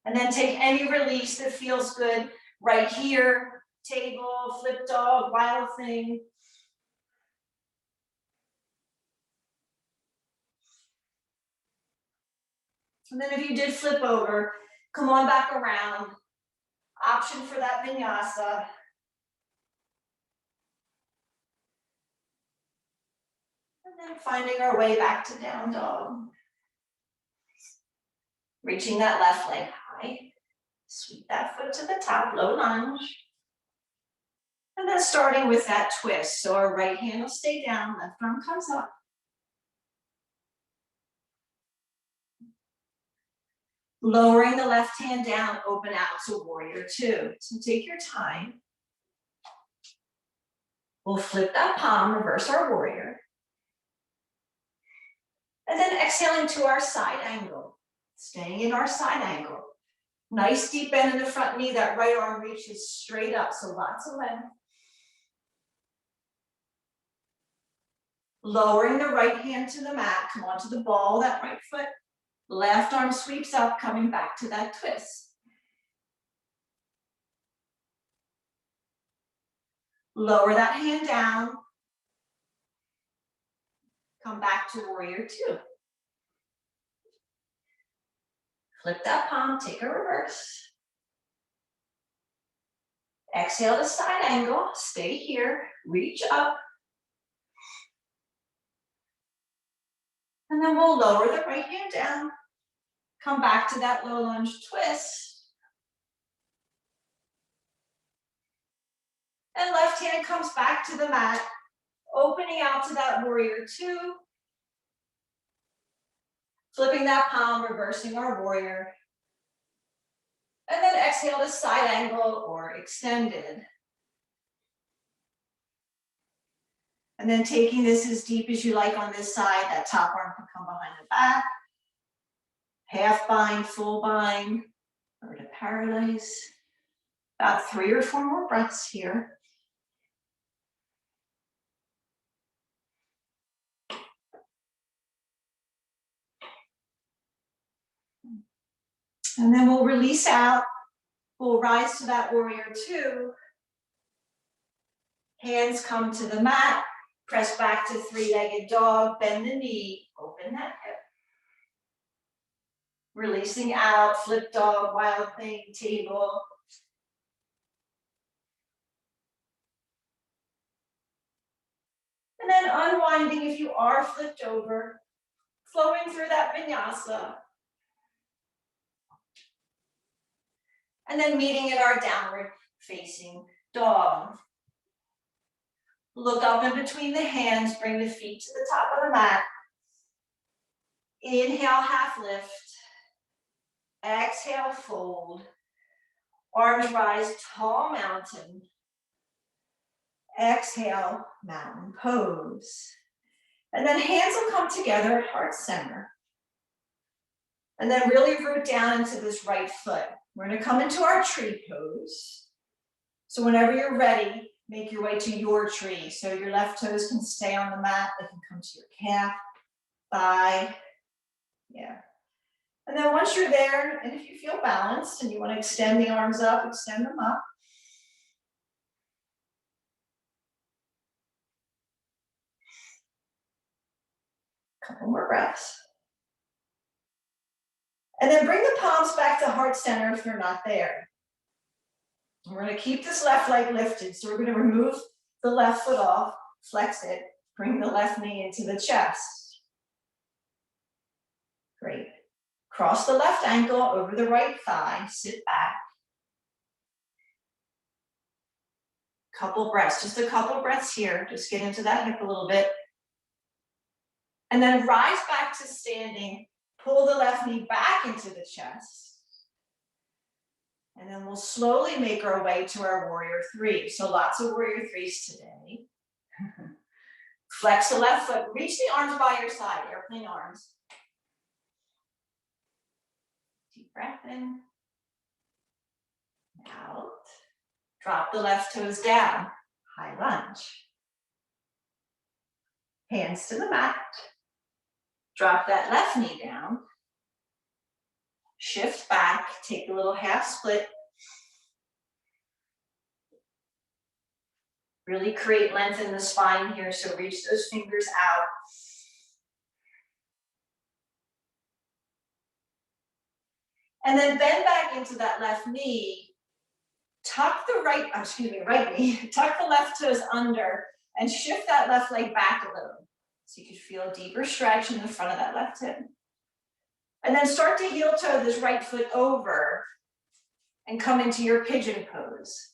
And then take any release that feels good right here. Table, flip dog, wild thing. And then if you did flip over, come on back around. Option for that vinyasa. And then finding our way back to down dog. Reaching that left leg high. Sweep that foot to the top, low lunge. And then starting with that twist. So our right hand will stay down, left arm comes up. Lowering the left hand down, open out to warrior two. So take your time. We'll flip that palm, reverse our warrior. And then exhaling to our side angle. Staying in our side angle. Nice deep bend in the front knee. That right arm reaches straight up, so lots of length. Lowering the right hand to the mat. Come onto the ball, that right foot. Left arm sweeps up, coming back to that twist. Lower that hand down. Come back to warrior two. Flip that palm, take a reverse. Exhale to side angle, stay here, reach up. And then we'll lower the right hand down. Come back to that low lunge twist. And left hand comes back to the mat, opening out to that warrior two. Flipping that palm, reversing our warrior. And then exhale to side angle or extended. And then taking this as deep as you like on this side, that top arm can come behind the back. Half bind, full bind, bird of paradise. About 3 or 4 more breaths here. And then we'll release out. We'll rise to that warrior two. Hands come to the mat. Press back to three-legged dog. Bend the knee. Open that hip. Releasing out. Flip dog, wild thing, table. And then unwinding if you are flipped over. Flowing through that vinyasa. And then meeting in our downward facing dog. Look up in between the hands, bring the feet to the top of the mat. Inhale, half lift. Exhale, fold. Arms rise, tall mountain. Exhale, mountain pose. And then hands will come together at heart center. And then really root down into this right foot. We're gonna come into our tree pose. So whenever you're ready, make your way to your tree. So your left toes can stay on the mat, they can come to your calf, thigh, yeah. And then once you're there, and if you feel balanced and you want to extend the arms up, extend them up. Couple more breaths. And then bring the palms back to heart center if they're not there. We're going to keep this left leg lifted. So we're going to remove the left foot off, flex it, bring the left knee into the chest. Great. Cross the left ankle over the right thigh, sit back. Couple breaths, just a couple breaths here. Just get into that hip a little bit. And then rise back to standing. Pull the left knee back into the chest. And then we'll slowly make our way to our warrior three. So lots of warrior threes today. Flex the left foot, reach the arms by your side, airplane arms. Deep breath in, out. Drop the left toes down, high lunge. Hands to the mat. Drop that left knee down. Shift back, take a little half split. Really create length in the spine here, so reach those fingers out. And then bend back into that left knee. Tuck the right knee, tuck the left toes under and shift that left leg back a little. So you can feel a deeper stretch in the front of that left hip. And then start to heel toe this right foot over and come into your pigeon pose.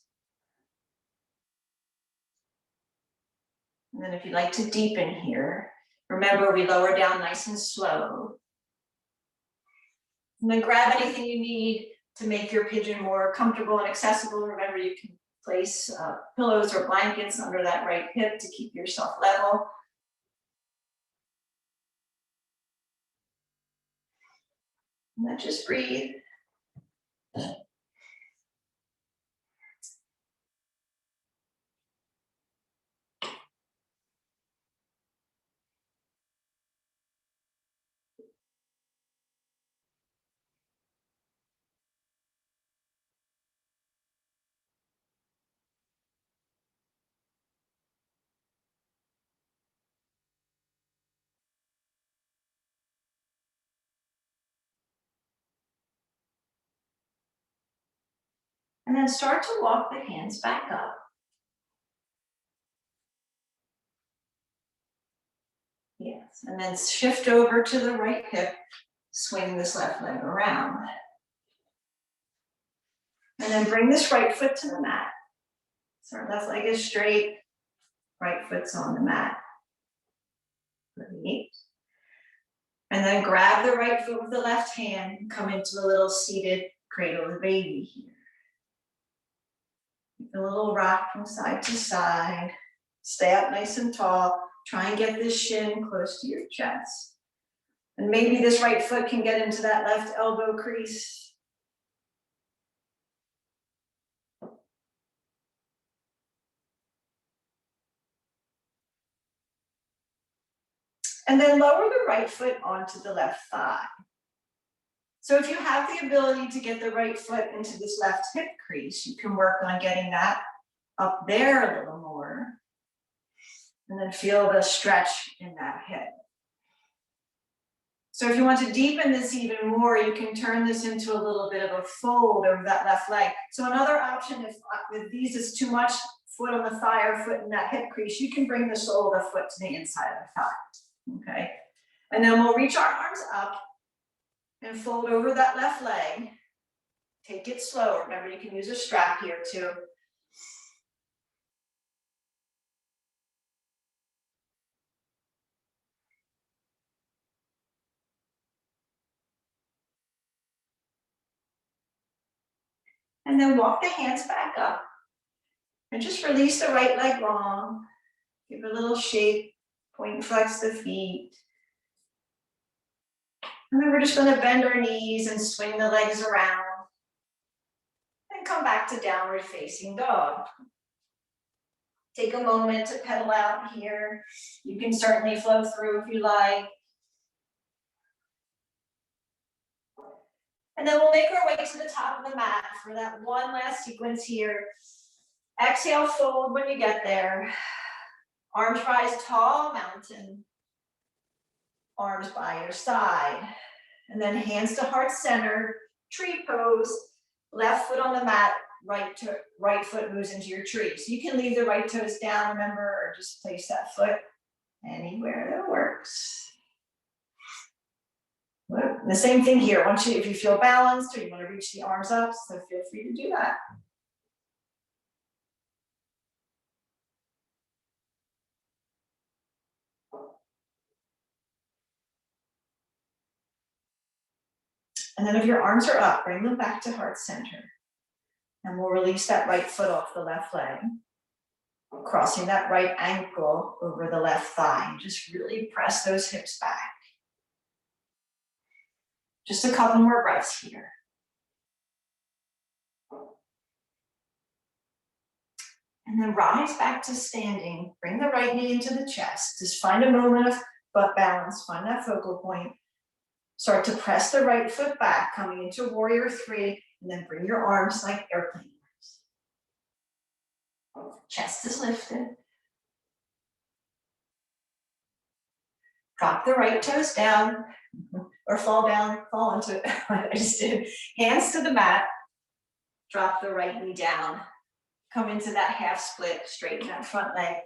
And then if you'd like to deepen here, remember we lower down nice and slow. And then grab anything you need to make your pigeon more comfortable and accessible. Remember you can place pillows or blankets under that right hip to keep yourself level. And then just breathe. And then start to walk the hands back up. Yes, and then shift over to the right hip, swing this left leg around. And then bring this right foot to the mat. So our left leg is straight, right foot's on the mat. Great. And then grab the right foot with the left hand and come into a little seated cradle of the baby here. A little rock from side to side. Stay up nice and tall. Try and get this shin close to your chest. And maybe this right foot can get into that left elbow crease. And then lower the right foot onto the left thigh. So if you have the ability to get the right foot into this left hip crease, you can work on getting that up there a little more. And then feel the stretch in that hip. So if you want to deepen this even more, you can turn this into a little bit of a fold over that left leg. So another option, if these is too much foot on the thigh or foot in that hip crease, you can bring the sole of the foot to the inside of the thigh, okay? And then we'll reach our arms up and fold over that left leg. Take it slow. Remember, you can use a strap here too. And then walk the hands back up and just release the right leg long. Give it a little shake, point and flex the feet. And then we're just going to bend our knees and swing the legs around. And come back to downward facing dog. Take a moment to pedal out here. You can certainly flow through if you like. And then we'll make our way to the top of the mat for that one last sequence here. Exhale, fold when you get there. Arms rise tall, mountain. Arms by your side. And then hands to heart center, tree pose. Left foot on the mat, right foot moves into your tree. So you can leave the right toes down, remember, or just place that foot anywhere that works. The same thing here. If you feel balanced or you want to reach the arms up, so feel free to do that. And then if your arms are up, bring them back to heart center. And we'll release that right foot off the left leg. Crossing that right ankle over the left thigh. Just really press those hips back. Just a couple more breaths here. And then rise back to standing. Bring the right knee into the chest. Just find a moment of butt balance. Find that focal point. Start to press the right foot back, coming into warrior three, and then bring your arms like airplane arms. Chest is lifted. Drop the right toes down, or fall into it, like I just did. Hands to the mat. Drop the right knee down. Come into that half split, straighten that front leg.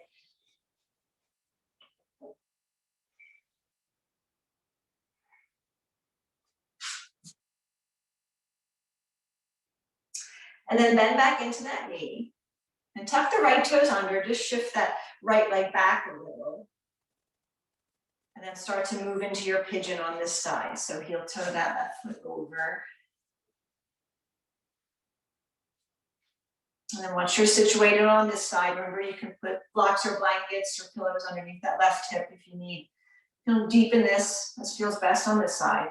And then bend back into that knee. And tuck the right toes under, just shift that right leg back a little. And then start to move into your pigeon on this side. So heel toe that left foot over. And then once you're situated on this side, remember you can put blocks or blankets or pillows underneath that left hip if you need. You'll deepen this. This feels best on this side.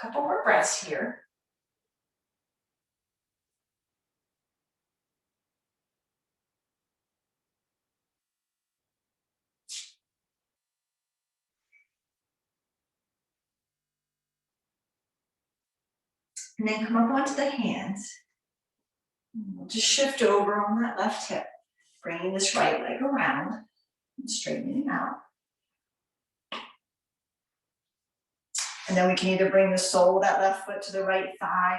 Couple more breaths here. And then come up onto the hands. We'll just shift over on that left hip, bringing this right leg around and straightening out. And then we can either bring the sole of that left foot to the right thigh.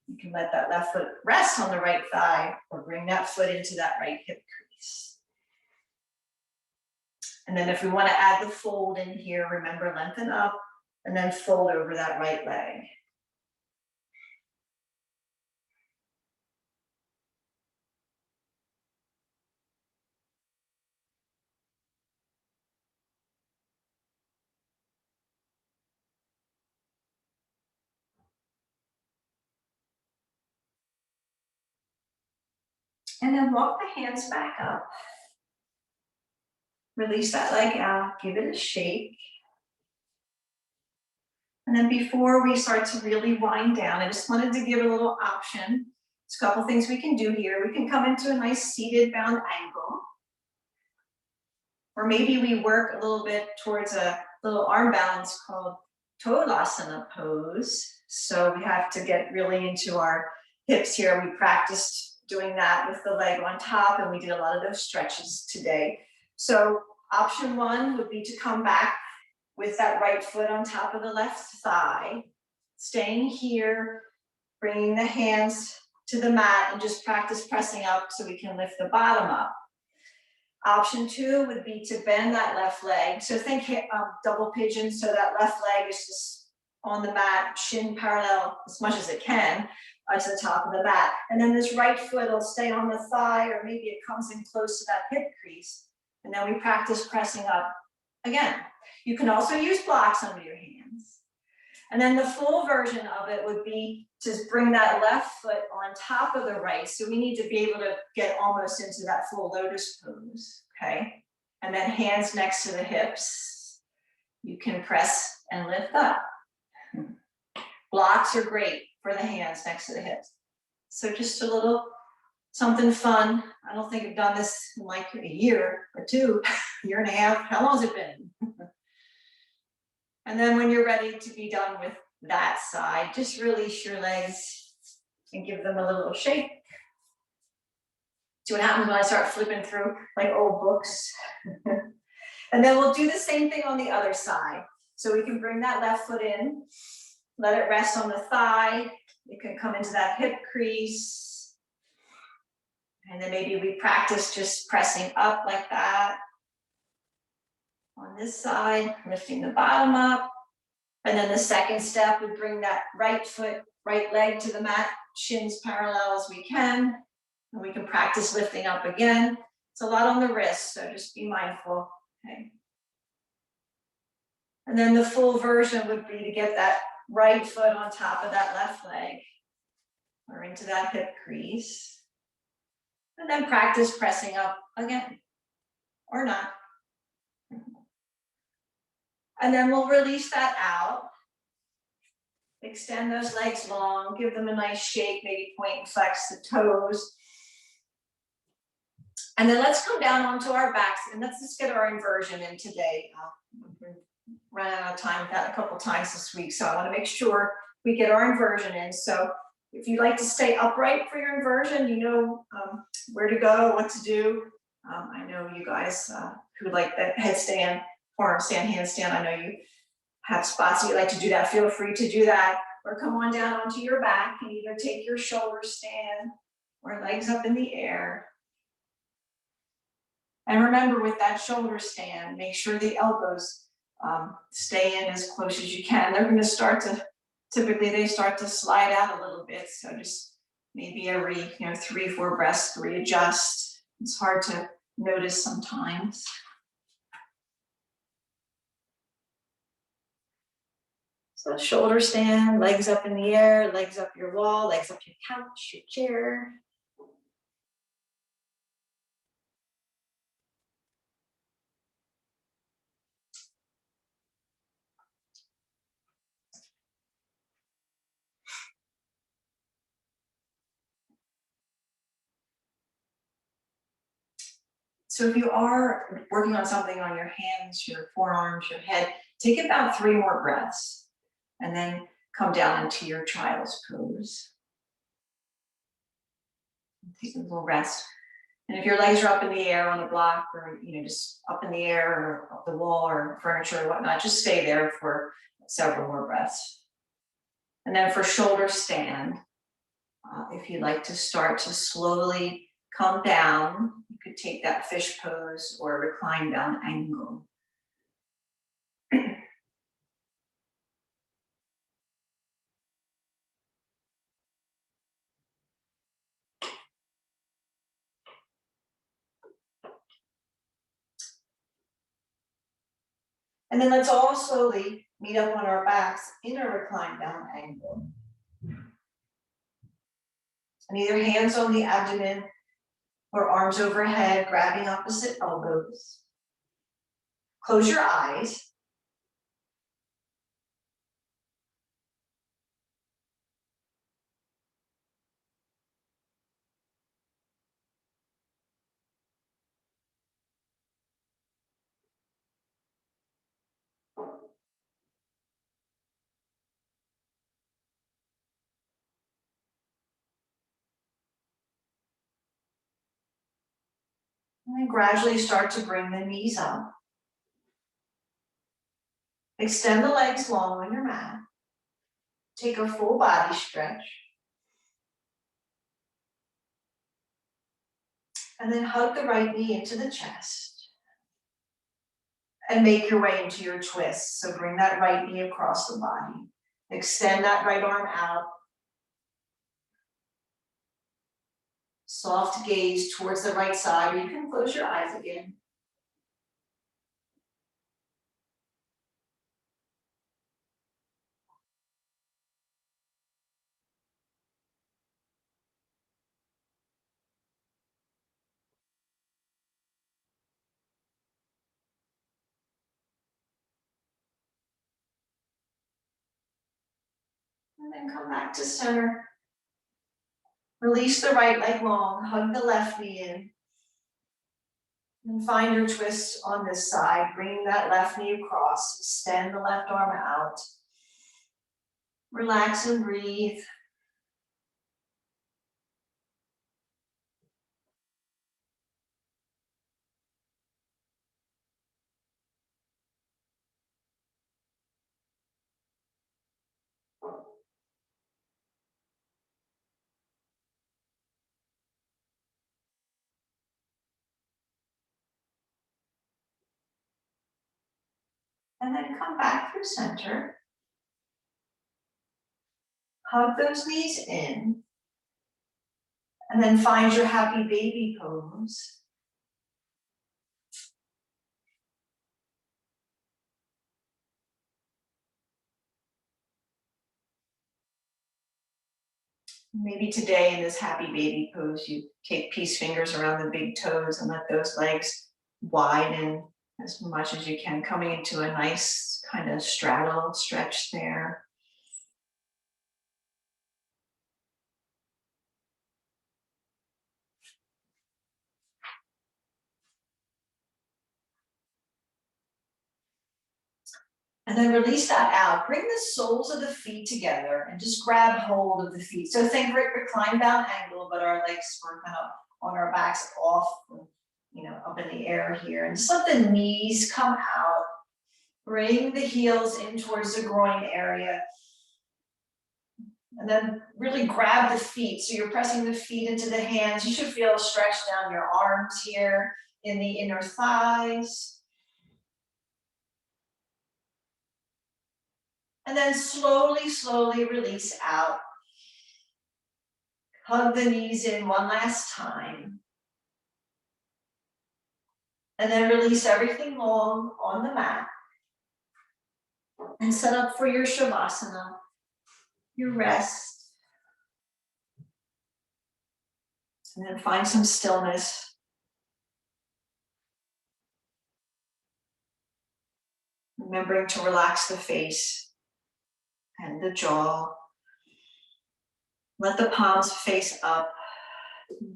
You can let that left foot rest on the right thigh or bring that foot into that right hip crease. And then if we want to add the fold in here, remember lengthen up and then fold over that right leg. And then walk the hands back up. Release that leg out, give it a shake. And then before we start to really wind down, I just wanted to give a little option. There's a couple things we can do here. We can come into a nice seated bound angle. Or maybe we work a little bit towards a little arm balance called Tolasana pose. So we have to get really into our hips here. We practiced doing that with the leg on top, and we did a lot of those stretches today. So option one would be to come back with that right foot on top of the left thigh, staying here, bringing the hands to the mat, and just practice pressing up so we can lift the bottom up. Option two would be to bend that left leg. So think double pigeon, so that left leg is just on the mat, shin parallel as much as it can to the top of the mat. And then this right foot will stay on the thigh, or maybe it comes in close to that hip crease. And then we practice pressing up again. You can also use blocks under your hands. And then the full version of it would be to bring that left foot on top of the right. So we need to be able to get almost into that full lotus pose, okay? And then hands next to the hips. You can press and lift up. Blocks are great for the hands next to the hips. So just a little something fun. I don't think I've done this in like a year or two, year and a half. How long has it been? And then when you're ready to be done with that side, just release your legs and give them a little shake. See what happens when I start flipping through like old books. And then we'll do the same thing on the other side. So we can bring that left foot in, let it rest on the thigh. It can come into that hip crease. And then maybe we practice just pressing up like that. On this side, lifting the bottom up. And then the second step would bring that right foot, right leg to the mat, shins parallel as we can. And we can practice lifting up again. It's a lot on the wrist, so just be mindful, okay? And then the full version would be to get that right foot on top of that left leg or into that hip crease. And then practice pressing up again, or not. And then we'll release that out. Extend those legs long, give them a nice shake, maybe point and flex the toes. And then let's come down onto our backs, and let's just get our inversion in today. We're running out of time with that a couple times this week, so I want to make sure we get our inversion in. So if you like to stay upright for your inversion, you know where to go, what to do. I know you guys who like that headstand, forearm stand, handstand, I know you have spots that you like to do that. Feel free to do that, or come on down onto your back and either take your shoulder stand or legs up in the air. And remember, with that shoulder stand, make sure the elbows stay in as close as you can. They're going to start to, typically they start to slide out a little bit. So just maybe every 3-4 breaths to readjust. It's hard to notice sometimes. So shoulder stand, legs up in the air, legs up your wall, legs up your couch, your chair. So if you are working on something on your hands, your forearms, your head, take about 3 more breaths and then come down into your child's pose. Take a little rest. And if your legs are up in the air on a block, or just up in the air or up the wall or furniture or whatnot, just stay there for several more breaths. And then for shoulder stand, if you'd like to start to slowly come down, you could take that fish pose or recline down angle. And then let's all slowly meet up on our backs in a recline down angle. And either hands on the abdomen Or arms overhead, grabbing opposite elbows. Close your eyes. And then gradually start to bring the knees up. Extend the legs long on your mat. Take a full body stretch. And then hug the right knee into the chest. And make your way into your twist. So bring that right knee across the body. Extend that right arm out. Soft gaze towards the right side, or you can close your eyes again. And then come back to center. Release the right leg long, hug the left knee in. And find your twist on this side, bringing that left knee across, extend the left arm out. Relax and breathe. And then come back through center. Hug those knees in. And then find your happy baby pose. Maybe today in this happy baby pose, you take peace fingers around the big toes and let those legs widen as much as you can, coming into a nice kind of straddle stretch there. And then release that out. Bring the soles of the feet together and just grab hold of the feet. So think recline down angle, but our legs were kind of on our backs off, up in the air here. And just let the knees come out. Bring the heels in towards the groin area. And then really grab the feet. So you're pressing the feet into the hands. You should feel a stretch down your arms here in the inner thighs. And then slowly, slowly release out. Hug the knees in one last time. And then release everything long on the mat. And set up for your Shavasana, your rest. And then find some stillness. Remembering to relax the face and the jaw. Let the palms face up.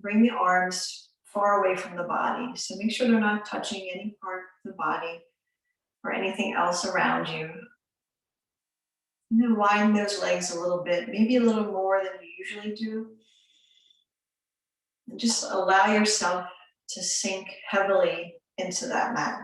Bring the arms far away from the body. So make sure they're not touching any part of the body or anything else around you. And then widen those legs a little bit, maybe a little more than you usually do. And just allow yourself to sink heavily into that mat.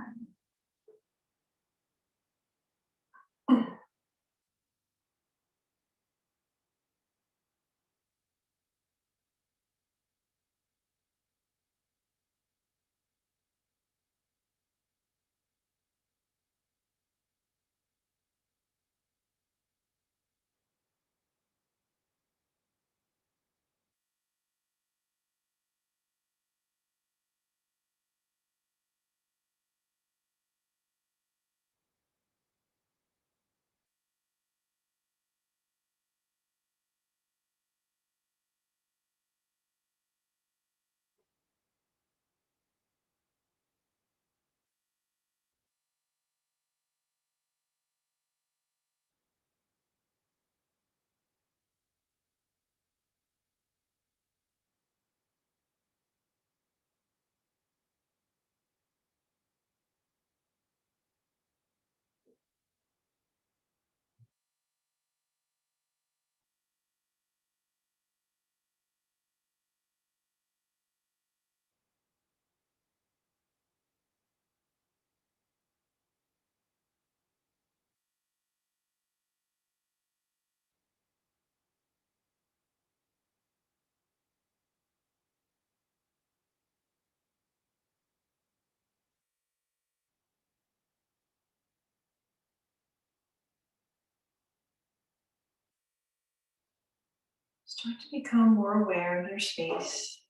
Start to become more aware of your space.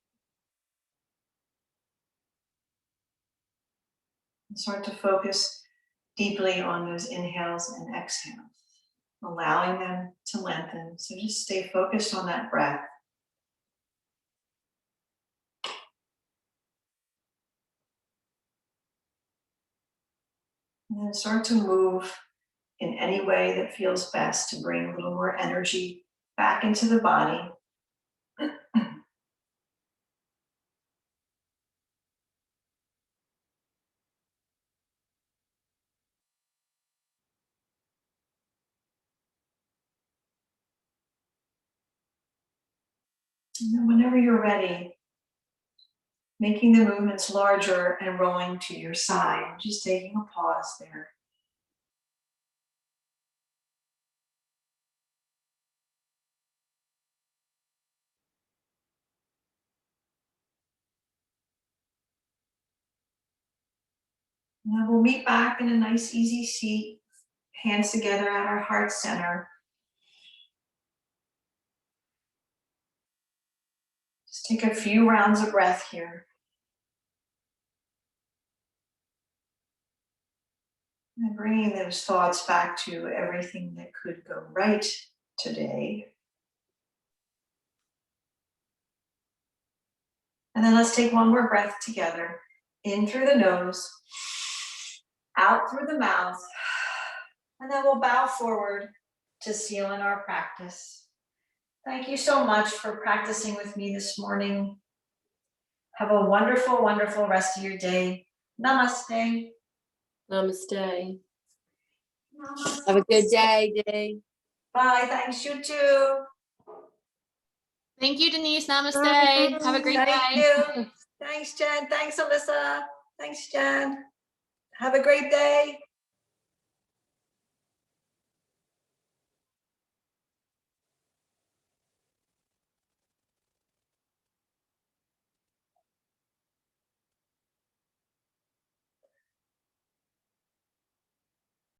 And start to focus deeply on those inhales and exhales, allowing them to lengthen. So just stay focused on that breath. And then start to move in any way that feels best to bring a little more energy back into the body. And then whenever you're ready, making the movements larger and rolling to your side, just taking a pause there. Now we'll meet back in a nice easy seat, hands together at our heart center. Just take a few rounds of breath here. And bringing those thoughts back to everything that could go right today. And then let's take one more breath together. In through the nose, out through the mouth, and then we'll bow forward to seal in our practice. Thank you so much for practicing with me this morning. Have a wonderful, wonderful rest of your day. Namaste. Namaste. Namaste. Have a good day, Dee. Bye, thanks, you too. Thank you, Denise. Namaste. Bye. Have a great Thank day. you. Thanks, Jen. Thanks, Alyssa. Thanks, Jen. Have a great day.